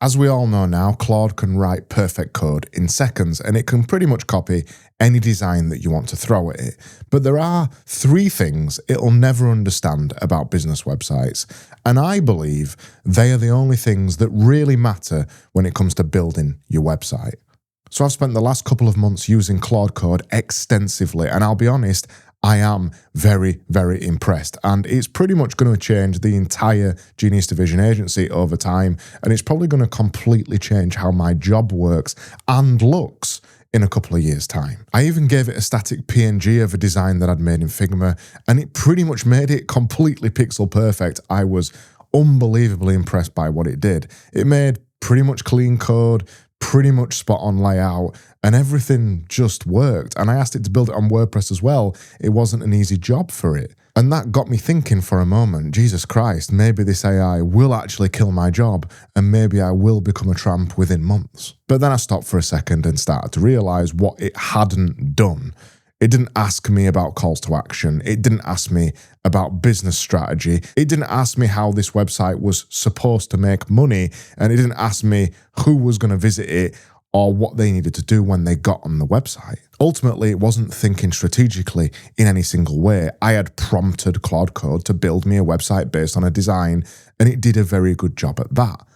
As we all know now, Claude can write perfect code in seconds, and it can pretty much copy any design that you want to throw at it. But there are 3 things it'll never understand about business websites, and I believe they are the only things that really matter when it comes to building your website. So I've spent the last couple of months using Claude Code extensively, and I'll be honest, I am very, very impressed, and it's pretty much going to change the entire Genius Division agency over time, and it's probably going to completely change how my job works and looks in a couple of years' time. I even gave it a static PNG of a design that I'd made in Figma, and it pretty much made it completely pixel perfect. I was unbelievably impressed by what it did. It made pretty much clean code, pretty much spot on layout, and everything just worked. And I asked it to build it on WordPress as well. It wasn't an easy job for it. And that got me thinking for a moment, Jesus Christ, maybe this AI will actually kill my job, and maybe I will become a tramp within months. But then I stopped for a second and started to realize what it hadn't done. It didn't ask me about calls to action. It didn't ask me about business strategy. It didn't ask me how this website was supposed to make money. And it didn't ask me who was going to visit it or what they needed to do when they got on the website. Ultimately, it wasn't thinking strategically in any single way. I had prompted Claude Code to build me a website based on a design, and it did a very good job at that.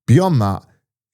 Beyond that,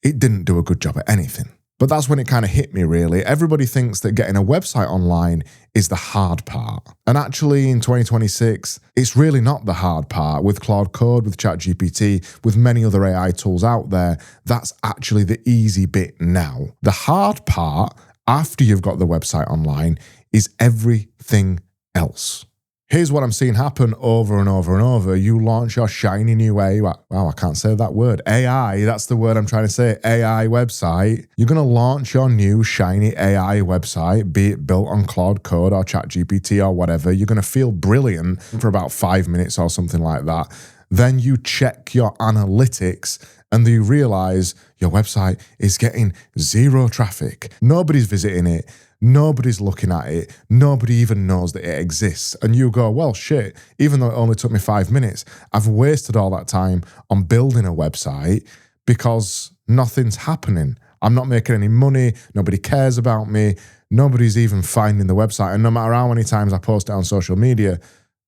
it didn't do a good job at anything. But that's when it kind of hit me, really. Everybody thinks that getting a website online is the hard part. And actually, in 2026, it's really not the hard part. With Claude Code, with ChatGPT, with many other AI tools out there, that's actually the easy bit now. The hard part, after you've got the website online, is everything else. Here's what I'm seeing happen over and over and over. You launch your shiny new AI, wow, I can't say that word. AI, that's the word I'm trying to say, AI website. You're going to launch your new shiny AI website, be it built on Claude Code or ChatGPT or whatever. You're going to feel brilliant for about 5 minutes or something like that. Then you check your analytics and you realize your website is getting 0 traffic. Nobody's visiting it. Nobody's looking at it. Nobody even knows that it exists. And you go, well, shit, even though it only took me 5 minutes, I've wasted all that time on building a website because nothing's happening. I'm not making any money. Nobody cares about me. Nobody's even finding the website. And no matter how many times I post it on social media,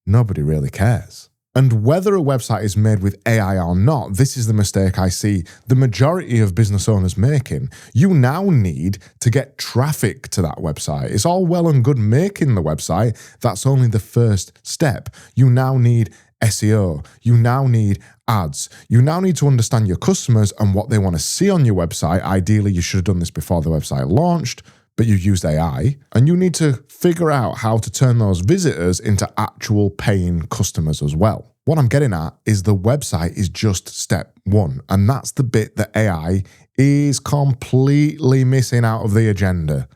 nobody really cares. And whether a website is made with AI or not, this is the mistake I see the majority of business owners making. You now need to get traffic to that website. It's all well and good making the website. That's only the first step. You now need SEO. You now need ads. You now need to understand your customers and what they want to see on your website. Ideally, you should have done this before the website launched, but you used AI, and you need to figure out how to turn those visitors into actual paying customers as well. What I'm getting at is the website is just step 1, and that's the bit that AI is completely missing out of the agenda.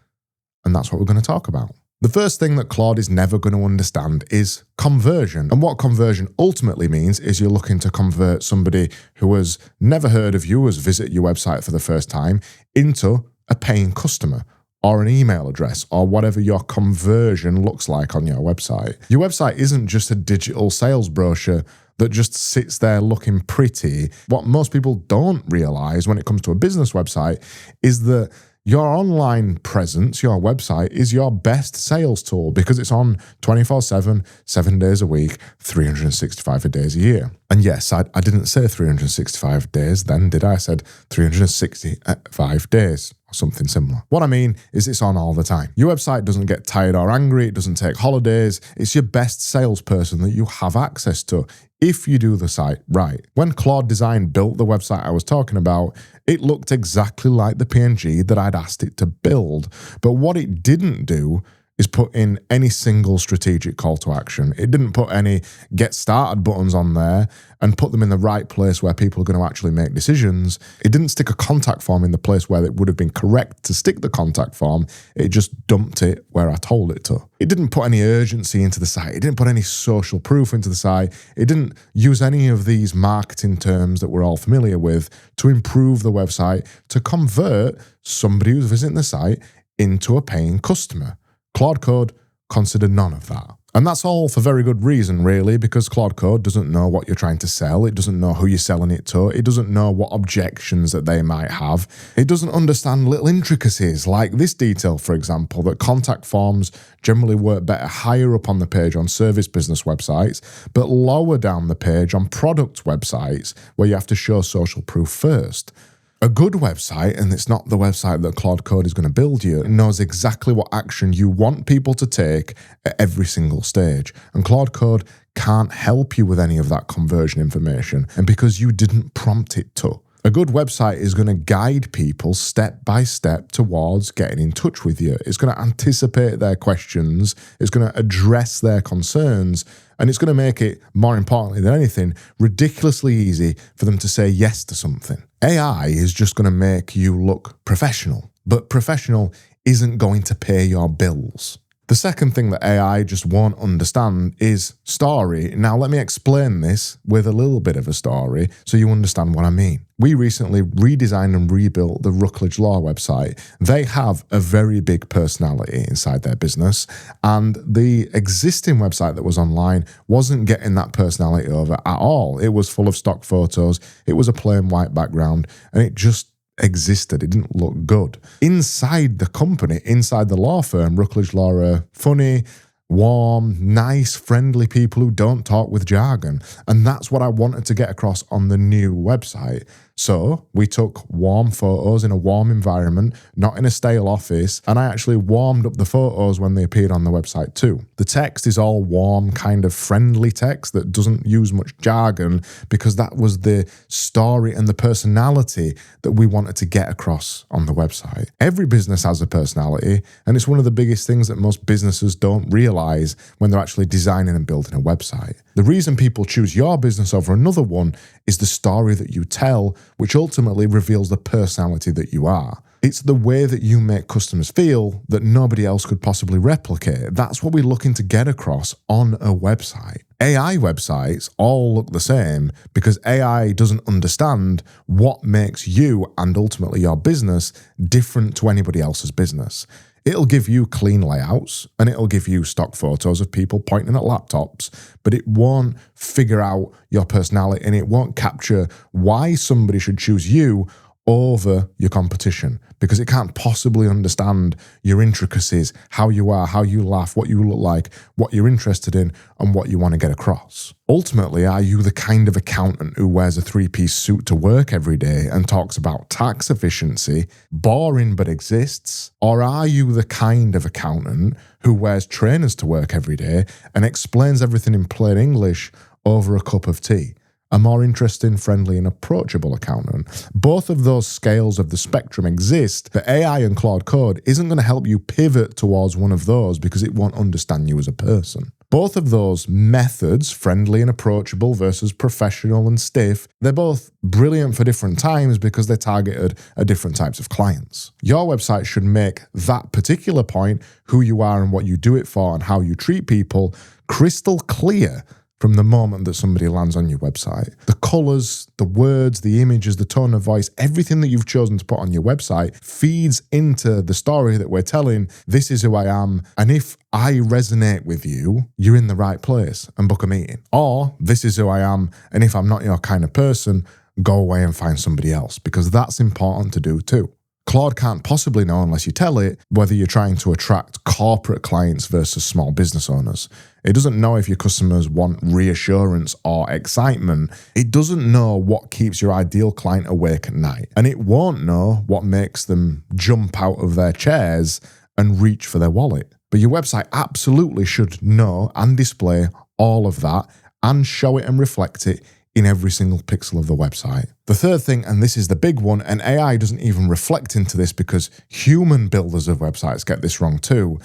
And that's what we're going to talk about. The first thing that Claude is never going to understand is conversion. And what conversion ultimately means is you're looking to convert somebody who has never heard of you, has visited your website for the first time, into a paying customer, or an email address, or whatever your conversion looks like on your website. Your website isn't just a digital sales brochure that just sits there looking pretty. What most people don't realize when it comes to a business website is that your online presence, your website, is your best sales tool because it's on 24/7, 7 days a week, 365 days a year. And yes, I didn't say 365 days then, did I? I said 365 days. Something similar. What I mean is it's on all the time. Your website doesn't get tired or angry. It doesn't take holidays. It's your best salesperson that you have access to if you do the site right. When Claude Design built the website I was talking about, it looked exactly like the PNG that I'd asked it to build. But what it didn't do is put in any single strategic call to action. It didn't put any get started buttons on there and put them in the right place where people are going to actually make decisions. It didn't stick a contact form in the place where it would have been correct to stick the contact form. It just dumped it where I told it to. It didn't put any urgency into the site. It didn't put any social proof into the site. It didn't use any of these marketing terms that we're all familiar with to improve the website, to convert somebody who's visiting the site into a paying customer. Claude Code considered none of that. And that's all for very good reason, really, because Claude Code doesn't know what you're trying to sell. It doesn't know who you're selling it to. It doesn't know what objections that they might have. It doesn't understand little intricacies like this detail, for example, that contact forms generally work better higher up on the page on service business websites, but lower down the page on product websites where you have to show social proof first. A good website, and it's not the website that Claude Code is going to build you, knows exactly what action you want people to take at every single stage. And Claude Code can't help you with any of that conversion information, and because you didn't prompt it to. A good website is going to guide people step by step towards getting in touch with you. It's going to anticipate their questions. It's going to address their concerns. And it's going to make it, more importantly than anything, ridiculously easy for them to say yes to something. AI is just going to make you look professional, but professional isn't going to pay your bills. The second thing that AI just won't understand is story. Now, let me explain this with a little bit of a story so you understand what I mean. We recently redesigned and rebuilt the Routledge Law website. They have a very big personality inside their business, and the existing website that was online wasn't getting that personality over at all. It was full of stock photos, it was a plain white background, and it just existed. It didn't look good. Inside the company, inside the law firm, Routledge Law are funny, warm, nice, friendly people who don't talk with jargon. And that's what I wanted to get across on the new website. So we took warm photos in a warm environment, not in a stale office, and I actually warmed up the photos when they appeared on the website too. The text is all warm, kind of friendly text that doesn't use much jargon, because that was the story and the personality that we wanted to get across on the website. Every business has a personality, and it's one of the biggest things that most businesses don't realize when they're actually designing and building a website. The reason people choose your business over another one is the story that you tell, which ultimately reveals the personality that you are. It's the way that you make customers feel that nobody else could possibly replicate. That's what we're looking to get across on a website. AI websites all look the same because AI doesn't understand what makes you and ultimately your business different to anybody else's business. It'll give you clean layouts and it'll give you stock photos of people pointing at laptops, but it won't figure out your personality and it won't capture why somebody should choose you over your competition, because it can't possibly understand your intricacies, how you are, how you laugh, what you look like, what you're interested in, and what you want to get across. Ultimately, are you the kind of accountant who wears a three-piece suit to work every day and talks about tax efficiency, boring but exists? Or are you the kind of accountant who wears trainers to work every day and explains everything in plain English over a cup of tea? A more interesting, friendly, and approachable accountant. Both of those scales of the spectrum exist, but AI and Claude Code isn't going to help you pivot towards one of those because it won't understand you as a person. Both of those methods, friendly and approachable versus professional and stiff, they're both brilliant for different times because they're targeted at different types of clients. Your website should make that particular point, who you are and what you do it for and how you treat people, crystal clear from the moment that somebody lands on your website. The colors, the words, the images, the tone of voice, everything that you've chosen to put on your website feeds into the story that we're telling. This is who I am. And if I resonate with you, you're in the right place and book a meeting. Or this is who I am. And if I'm not your kind of person, go away and find somebody else, because that's important to do too. Claude can't possibly know unless you tell it whether you're trying to attract corporate clients versus small business owners. It doesn't know if your customers want reassurance or excitement. It doesn't know what keeps your ideal client awake at night. And it won't know what makes them jump out of their chairs and reach for their wallet. But your website absolutely should know and display all of that and show it and reflect it in every single pixel of the website. The third thing, and this is the big one, and AI doesn't even reflect into this because human builders of websites get this wrong too,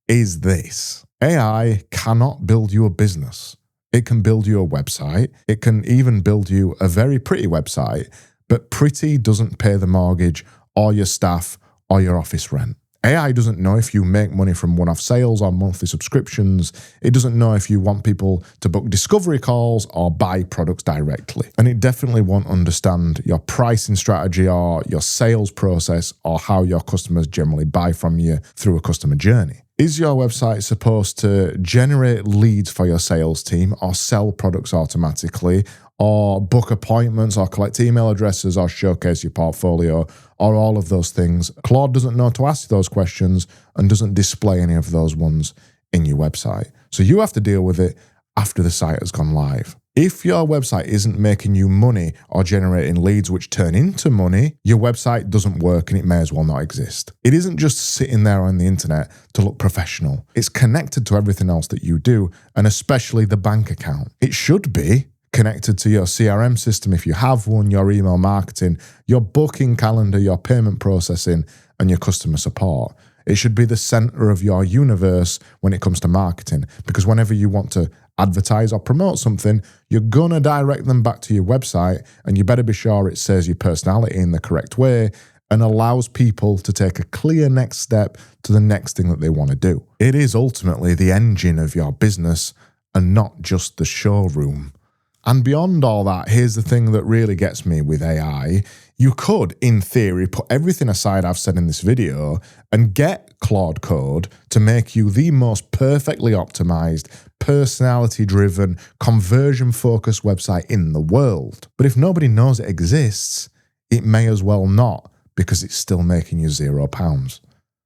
is this. AI cannot build you a business. It can build you a website. It can even build you a very pretty website, but pretty doesn't pay the mortgage or your staff or your office rent. AI doesn't know if you make money from one-off sales or monthly subscriptions. It doesn't know if you want people to book discovery calls or buy products directly. And it definitely won't understand your pricing strategy or your sales process or how your customers generally buy from you through a customer journey. Is your website supposed to generate leads for your sales team or sell products automatically or book appointments or collect email addresses or showcase your portfolio or all of those things? Claude doesn't know to ask those questions and doesn't display any of those ones in your website. So you have to deal with it after the site has gone live. If your website isn't making you money or generating leads which turn into money, your website doesn't work and it may as well not exist. It isn't just sitting there on the internet to look professional. It's connected to everything else that you do, and especially the bank account. It should be connected to your CRM system if you have one, your email marketing, your booking calendar, your payment processing, and your customer support. It should be the center of your universe when it comes to marketing, because whenever you want to advertise or promote something, you're gonna direct them back to your website, and you better be sure it says your personality in the correct way and allows people to take a clear next step to the next thing that they want to do. It is ultimately the engine of your business and not just the showroom. And beyond all that, here's the thing that really gets me with AI. You could, in theory, put everything aside I've said in this video and get Claude Code to make you the most perfectly optimized, personality-driven, conversion-focused website in the world. But if nobody knows it exists, it may as well not, because it's still making you £0.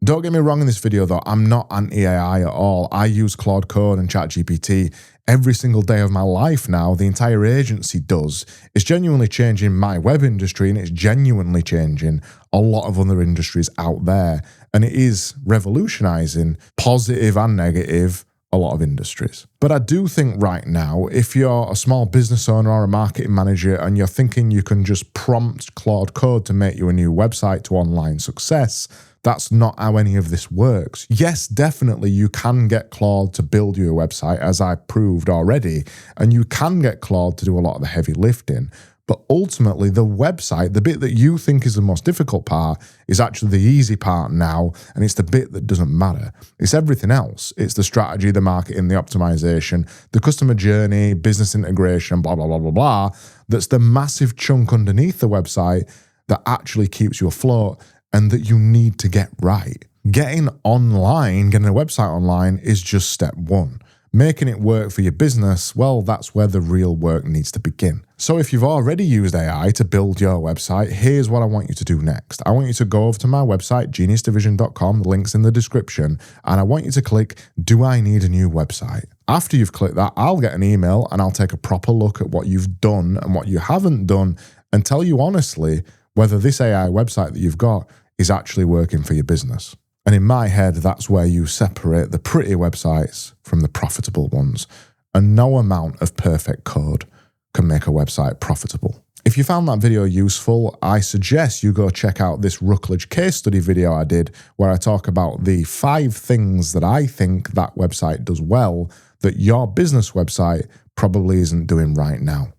Don't get me wrong in this video though, I'm not anti-AI at all. I use Claude Code and ChatGPT every single day of my life now. The entire agency does. It's genuinely changing my web industry, and it's genuinely changing a lot of other industries out there. And it is revolutionizing, positive and negative, a lot of industries. But I do think right now, if you're a small business owner or a marketing manager and you're thinking you can just prompt Claude Code to make you a new website to online success, that's not how any of this works. Yes, definitely you can get Claude to build you a website, as I proved already, and you can get Claude to do a lot of the heavy lifting. But ultimately, the website, the bit that you think is the most difficult part, is actually the easy part now, and it's the bit that doesn't matter. It's everything else. It's the strategy, the marketing, the optimization, the customer journey, business integration, blah, blah, blah, blah, blah. That's the massive chunk underneath the website that actually keeps you afloat and that you need to get right. Getting online, getting a website online is just step one. Making it work for your business, well, that's where the real work needs to begin. So if you've already used AI to build your website, here's what I want you to do next. I want you to go over to my website, geniusdivision.com, the link's in the description, and I want you to click, do I need a new website? After you've clicked that, I'll get an email and I'll take a proper look at what you've done and what you haven't done and tell you honestly whether this AI website that you've got is actually working for your business. And in my head, that's where you separate the pretty websites from the profitable ones. And no amount of perfect code can make a website profitable. If you found that video useful, I suggest you go check out this Rookledge case study video I did, where I talk about the 5 things that I think that website does well that your business website probably isn't doing right now.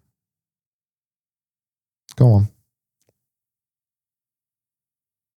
Go on.